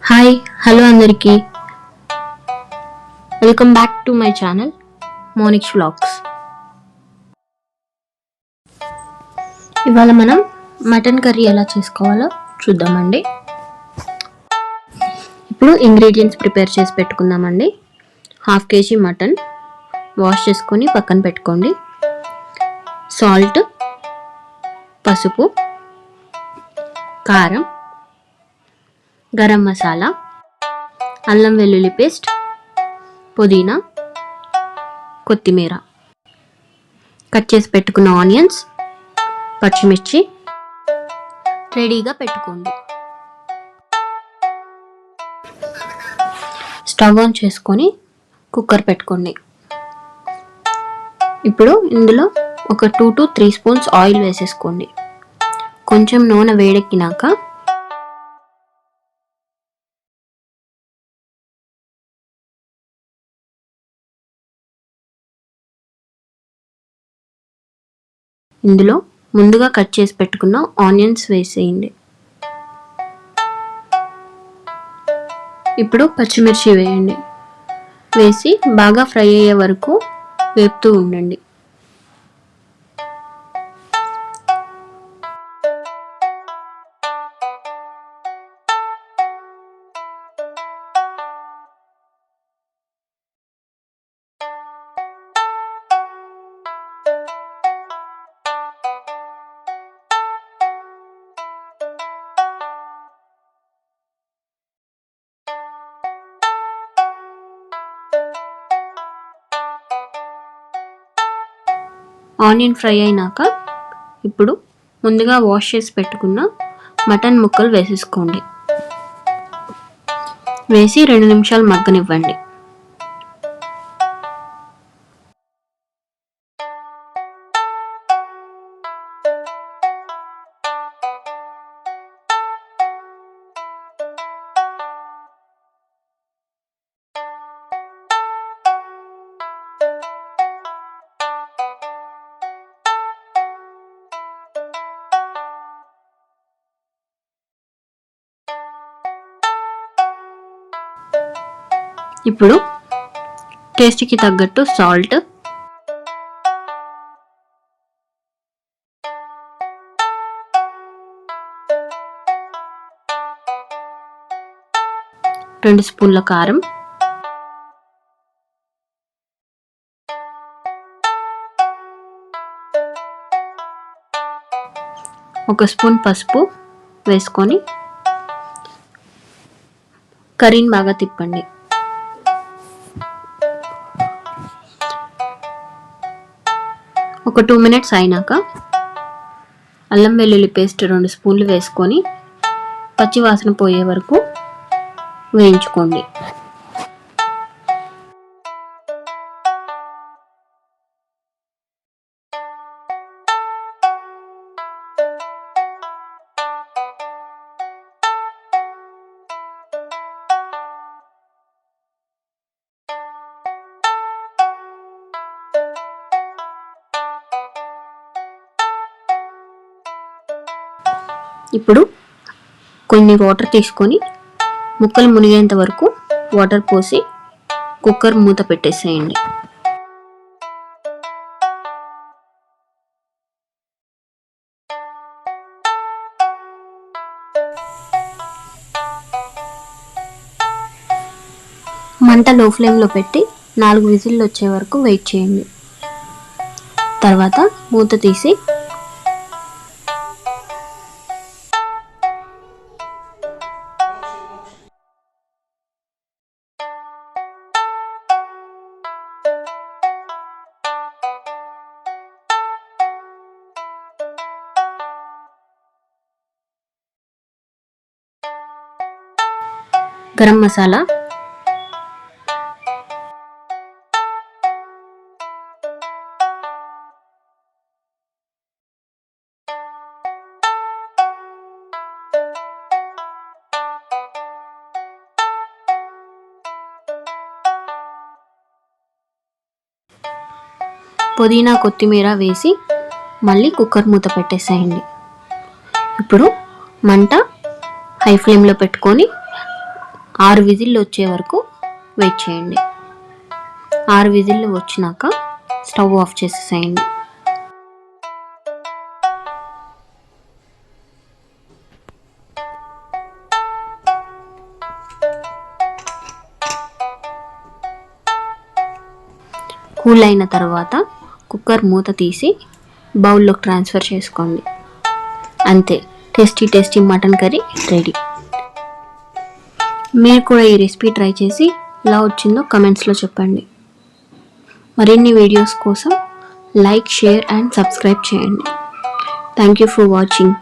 Hi hello అందరికీ welcome back to my channel Monix vlogs. ఇవాళ మనం మటన్ కర్రీ ఎలా చేసుకోవాలో చూద్దామండి. ఇప్పుడు ఇంగ్రీడియంట్స్ ప్రిపేర్ చేసి పెట్టుకుందామండి. 1/2 kg మటన్ వాష్ చేసుకొని పక్కన పెట్టుకోండి. సాల్ట్, పసుపు, కారం, గరం మసాలా, అల్లం వెల్లుల్లి పేస్ట్, పుదీనా, కొత్తిమీర, కట్ చేసి పెట్టుకున్న ఆనియన్స్, పచ్చిమిర్చి రెడీగా పెట్టుకోండి. స్టవ్ ఆన్ చేసుకొని కుక్కర్ పెట్టుకోండి. ఇప్పుడు ఇందులో ఒక 2 to 3 స్పూన్స్ ఆయిల్ వేసేసుకోండి. కొంచెం నూనె వేడెక్కినాక ఇందులో ముందుగా కట్ చేసి పెట్టుకున్న ఆనియన్స్ వేసేయండి. ఇప్పుడు పచ్చిమిర్చి వేయండి. వేసి బాగా ఫ్రై అయ్యే వరకు వేపుతూ ఉండండి. ఆనియన్ ఫ్రై అయినాక ఇప్పుడు ముందుగా వాష్ చేసి పెట్టుకున్న మటన్ ముక్కలు వేసేసుకోండి. వేసి 2 నిమిషాలు మగ్గనివ్వండి. ఇప్పుడు టేస్ట్కి తగ్గట్టు సాల్ట్, రెండు స్పూన్ల కారం, ఒక స్పూన్ పసుపు వేసుకొని కర్రీని బాగా తిప్పండి. ఒక 2 minutes అయినాక అల్లం వెల్లుల్లి పేస్ట్ 2 స్పూన్లు వేసుకొని పచ్చి వాసన పోయే వరకు వేయించుకోండి. ఇప్పుడు కొన్ని వాటర్ తీసుకొని ముక్కలు మునిగేంత వరకు వాటర్ పోసి కుక్కర్ మూత పెట్టేసేయండి. మంట లో ఫ్లేమ్లో పెట్టి 4 విజిల్లు వచ్చే వరకు వెయిట్ చేయండి. తర్వాత మూత తీసి గరం మసాలా, పుదీనా, కొత్తిమీర వేసి మళ్ళీ కుక్కర్ మూత పెట్టేసేయండి. ఇప్పుడు మంట హై ఫ్లేమ్లో పెట్టుకొని 6 విజిల్లు వచ్చే వరకు వెయిట్ చేయండి. 6 విజిల్లు వచ్చినాక స్టవ్ ఆఫ్ చేసేసేయండి. కూల్ అయిన తర్వాత కుక్కర్ మూత తీసి బౌల్లోకి ట్రాన్స్ఫర్ చేసుకోండి. అంతే, టేస్టీ మటన్ కర్రీ రెడీ. మీరు కూడా ఈ రెసిపీ ట్రై చేసి ఎలా వచ్చిందో కమెంట్స్లో చెప్పండి. మరిన్ని వీడియోస్ కోసం లైక్, షేర్ అండ్ సబ్స్క్రైబ్ చేయండి. Thank you for watching.